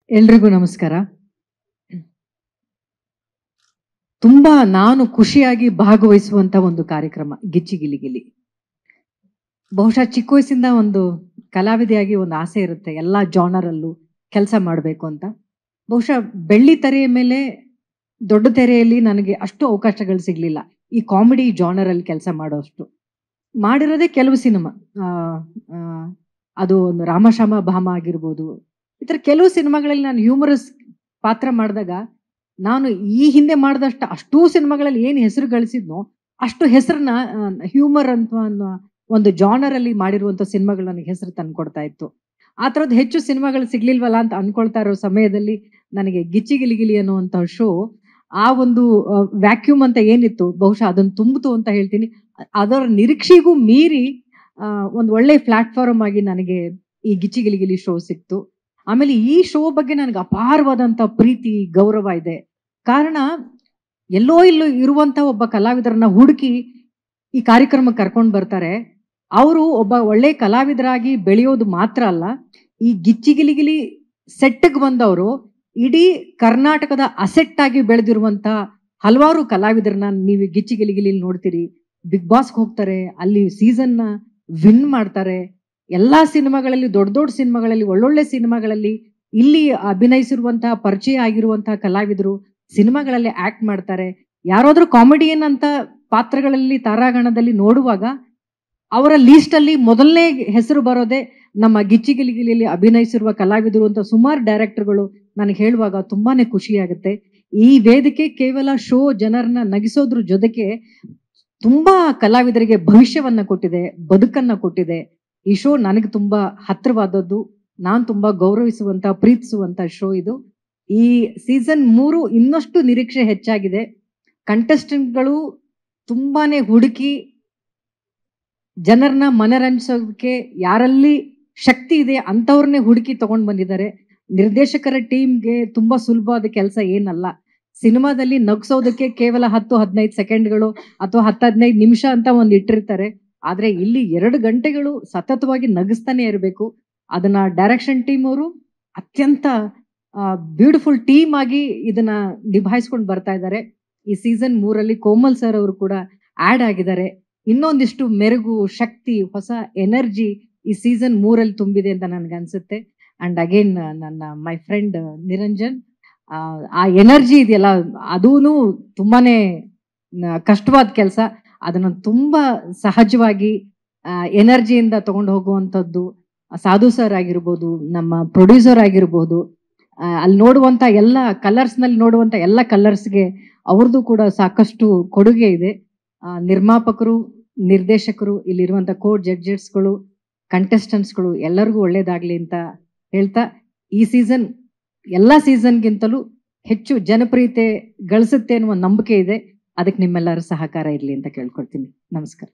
ಎಲ್ರಿಗೂ ನಮಸ್ಕಾರ. ತುಂಬಾ ನಾನು ಖುಷಿಯಾಗಿ ಭಾಗವಹಿಸುವಂತ ಒಂದು ಕಾರ್ಯಕ್ರಮ ಗಿಚ್ಚಿ ಗಿಲಿ ಗಿಲಿ. ಬಹುಶಃ ಚಿಕ್ಕ ವಯಸ್ಸಿಂದ ಒಂದು ಕಲಾವಿದೆಯಾಗಿ ಒಂದು ಆಸೆ ಇರುತ್ತೆ, ಎಲ್ಲಾ ಜಾನರ್ ಅಲ್ಲೂ ಕೆಲಸ ಮಾಡಬೇಕು ಅಂತ. ಬಹುಶಃ ಬೆಳ್ಳಿ ತೆರೆಯ ಮೇಲೆ ದೊಡ್ಡ ತೆರೆಯಲ್ಲಿ ನನಗೆ ಅಷ್ಟು ಅವಕಾಶಗಳು ಸಿಗ್ಲಿಲ್ಲ ಈ ಕಾಮಿಡಿ ಜಾನರ್ ಅಲ್ಲಿ ಕೆಲಸ ಮಾಡೋಷ್ಟು. ಮಾಡಿರೋದೇ ಕೆಲವು ಸಿನಿಮಾ, ಅದು ಒಂದು ರಾಮಶ್ಯಾಮ ಭಾಮ ಆಗಿರ್ಬೋದು. ಈ ಥರ ಕೆಲವು ಸಿನಿಮಾಗಳಲ್ಲಿ ನಾನು ಹ್ಯೂಮರಸ್ ಪಾತ್ರ ಮಾಡಿದಾಗ ನಾನು ಈ ಹಿಂದೆ ಮಾಡಿದಷ್ಟು ಅಷ್ಟೂ ಸಿನಿಮಾಗಳಲ್ಲಿ ಏನು ಹೆಸರು ಗಳಿಸಿದ್ನೋ ಅಷ್ಟು ಹೆಸರನ್ನ ಹ್ಯೂಮರ್ ಅಂತ ಒಂದು ಜಾನರ್ ಅಲ್ಲಿ ಮಾಡಿರುವಂತ ಸಿನಿಮಾಗಳು ನನಗೆ ಹೆಸರು ತಂದ್ಕೊಡ್ತಾ ಇತ್ತು. ಆ ಥರದ್ದು ಹೆಚ್ಚು ಸಿನಿಮಾಗಳು ಸಿಗ್ಲಿಲ್ವಲ್ಲ ಅಂತ ಅನ್ಕೊಳ್ತಾ ಇರೋ ಸಮಯದಲ್ಲಿ ನನಗೆ ಗಿಚ್ಚಿ ಗಿಲಿ ಗಿಲಿ ಅನ್ನುವಂಥ ಶೋ ಆ ಒಂದು ವ್ಯಾಕ್ಯೂಮ್ ಅಂತ ಏನಿತ್ತು ಬಹುಶಃ ಅದನ್ನು ತುಂಬಿತು ಅಂತ ಹೇಳ್ತೀನಿ. ಅದರ ನಿರೀಕ್ಷೆಗೂ ಮೀರಿ ಒಂದು ಒಳ್ಳೆ ಪ್ಲಾಟ್ಫಾರ್ಮ್ ಆಗಿ ನನಗೆ ಈ ಗಿಚ್ಚಿ ಗಿಲಿ ಗಿಲಿ ಶೋ ಸಿಕ್ತು. ಆಮೇಲೆ ಈ ಶೋ ಬಗ್ಗೆ ನನಗೆ ಅಪಾರವಾದಂಥ ಪ್ರೀತಿ ಗೌರವ ಇದೆ. ಕಾರಣ ಎಲ್ಲೋ ಇಲ್ಲೋ ಇರುವಂತ ಒಬ್ಬ ಕಲಾವಿದರನ್ನ ಹುಡುಕಿ ಈ ಕಾರ್ಯಕ್ರಮಕ್ಕೆ ಕರ್ಕೊಂಡು ಬರ್ತಾರೆ. ಅವರು ಒಬ್ಬ ಒಳ್ಳೆ ಕಲಾವಿದರಾಗಿ ಬೆಳೆಯೋದು ಮಾತ್ರ ಅಲ್ಲ, ಈ ಗಿಚ್ಚಿ ಗಿಲಿ ಗಿಲಿ ಸೆಟ್ಗೆ ಬಂದವರು ಇಡೀ ಕರ್ನಾಟಕದ ಅಸೆಟ್ ಆಗಿ ಬೆಳೆದಿರುವಂತ ಹಲವಾರು ಕಲಾವಿದರನ್ನ ನೀವು ಗಿಚ್ಚಿ ಗಿಲಿ ಗಿಲಿ ನೋಡ್ತೀರಿ. ಬಿಗ್ ಬಾಸ್ಗೆ ಹೋಗ್ತಾರೆ, ಅಲ್ಲಿ ಸೀಸನ್ನ ವಿನ್ ಮಾಡ್ತಾರೆ. ಎಲ್ಲಾ ಸಿನಿಮಾಗಳಲ್ಲಿ ದೊಡ್ಡ ದೊಡ್ಡ ಸಿನಿಮಾಗಳಲ್ಲಿ ಒಳ್ಳೊಳ್ಳೆ ಸಿನಿಮಾಗಳಲ್ಲಿ ಇಲ್ಲಿ ಅಭಿನಯಿಸಿರುವಂತಹ ಪರಿಚಯ ಆಗಿರುವಂತಹ ಕಲಾವಿದರು ಸಿನಿಮಾಗಳಲ್ಲಿ ಆಕ್ಟ್ ಮಾಡ್ತಾರೆ. ಯಾರಾದ್ರೂ ಕಾಮಿಡಿಯನ್ ಅಂತ ಪಾತ್ರಗಳಲ್ಲಿ ತಾರಾಗಣದಲ್ಲಿ ನೋಡುವಾಗ ಅವರ ಲೀಸ್ಟ್ ಅಲ್ಲಿ ಮೊದಲನೇ ಹೆಸರು ಬರೋದೇ ನಮ್ಮ ಗಿಚ್ಚಿ ಗಿಲಿ ಗಿಲಿಯಲ್ಲಿ ಅಭಿನಯಿಸಿರುವ ಕಲಾವಿದರು ಅಂತ ಸುಮಾರು ಡೈರೆಕ್ಟರ್ಗಳು ನನಗೆ ಹೇಳುವಾಗ ತುಂಬಾನೇ ಖುಷಿಯಾಗುತ್ತೆ. ಈ ವೇದಿಕೆ ಕೇವಲ ಶೋ ಜನರನ್ನ ನಗಿಸೋದ್ರ ಜೊತೆಗೆ ತುಂಬಾ ಕಲಾವಿದರಿಗೆ ಭವಿಷ್ಯವನ್ನ ಕೊಟ್ಟಿದೆ, ಬದುಕನ್ನ ಕೊಟ್ಟಿದೆ. ಈ ಶೋ ನನಗೆ ತುಂಬಾ ಹತ್ತಿರವಾದದ್ದು, ನಾನು ತುಂಬಾ ಗೌರವಿಸುವಂತ ಪ್ರೀತಿಸುವಂತ ಶೋ ಇದು. ಈ ಸೀಸನ್ 3 ಇನ್ನಷ್ಟು ನಿರೀಕ್ಷೆ ಹೆಚ್ಚಾಗಿದೆ. ಕಂಟೆಸ್ಟೆಂಟ್ಗಳು ತುಂಬಾನೇ ಹುಡುಕಿ ಜನರನ್ನ ಮನರಂಜಿಸೋಕೆ ಯಾರಲ್ಲಿ ಶಕ್ತಿ ಇದೆ ಅಂತವ್ರನ್ನೇ ಹುಡುಕಿ ತಗೊಂಡ್ ಬಂದಿದ್ದಾರೆ. ನಿರ್ದೇಶಕರ ಟೀಮ್ಗೆ ತುಂಬಾ ಸುಲಭವಾದ ಕೆಲಸ ಏನಲ್ಲ. ಸಿನಿಮಾದಲ್ಲಿ ನಗ್ಸೋದಕ್ಕೆ ಕೇವಲ 10-15 ಸೆಕೆಂಡ್ಗಳು ಅಥವಾ 10-15 ನಿಮಿಷ ಅಂತ ಒಂದು ಇಟ್ಟಿರ್ತಾರೆ. ಆದ್ರೆ ಇಲ್ಲಿ 2 ಗಂಟೆಗಳು ಸತತವಾಗಿ ನಗಿಸ್ತಾನೆ ಇರಬೇಕು. ಅದನ್ನ ಡೈರೆಕ್ಷನ್ ಟೀಮ್ ಅವರು ಅತ್ಯಂತ ಬ್ಯೂಟಿಫುಲ್ ಟೀಮ್ ಆಗಿ ಇದನ್ನ ನಿಭಾಯಿಸ್ಕೊಂಡು ಬರ್ತಾ ಇದ್ದಾರೆ. ಈ ಸೀಸನ್ 3 ಕೋಮಲ್ ಸರ್ ಅವರು ಕೂಡ ಆಡ್ ಆಗಿದ್ದಾರೆ. ಇನ್ನೊಂದಿಷ್ಟು ಮೆರುಗು, ಶಕ್ತಿ, ಹೊಸ ಎನರ್ಜಿ ಈ ಸೀಸನ್ 3 ತುಂಬಿದೆ ಅಂತ ನನ್ಗೆ ಅನ್ಸುತ್ತೆ. ಅಂಡ್ ಅಗೇನ್ ನನ್ನ ಮೈ ಫ್ರೆಂಡ್ ನಿರಂಜನ್, ಆ ಎನರ್ಜಿ ಇದೆಯಲ್ಲ ಅದೂನು ತುಂಬಾನೇ ಕಷ್ಟವಾದ ಕೆಲಸ. ಅದನ್ನ ತುಂಬಾ ಸಹಜವಾಗಿ ಎನರ್ಜಿಯಿಂದ ತಗೊಂಡು ಹೋಗುವಂಥದ್ದು ಸಾಧು ಸರ್ ಆಗಿರ್ಬೋದು, ನಮ್ಮ ಪ್ರೊಡ್ಯೂಸರ್ ಆಗಿರ್ಬೋದು, ಅಲ್ಲಿ ನೋಡುವಂತ ಎಲ್ಲ ಕಲರ್ಸ್ ನಲ್ಲಿ ನೋಡುವಂತ ಎಲ್ಲ ಕಲರ್ಸ್ಗೆ ಅವ್ರದ್ದು ಕೂಡ ಸಾಕಷ್ಟು ಕೊಡುಗೆ ಇದೆ. ನಿರ್ಮಾಪಕರು, ನಿರ್ದೇಶಕರು, ಇಲ್ಲಿರುವಂತ ಜಡ್ಜಸ್ಗಳು, ಕಂಟೆಸ್ಟೆಂಟ್ಸ್ಗಳು ಎಲ್ಲರಿಗೂ ಒಳ್ಳೇದಾಗ್ಲಿ ಅಂತ ಹೇಳ್ತಾ, ಈ ಸೀಸನ್ ಎಲ್ಲ ಸೀಸನ್ಗಿಂತಲೂ ಹೆಚ್ಚು ಜನಪ್ರಿಯತೆ ಗಳಿಸುತ್ತೆ ಅನ್ನುವ ನಂಬಿಕೆ ಇದೆ. ಅದಕ್ಕೆ ನಿಮ್ಮೆಲ್ಲರ ಸಹಕಾರ ಇರಲಿ ಅಂತ ಕೇಳ್ಕೊಳ್ತೀನಿ. ನಮಸ್ಕಾರ.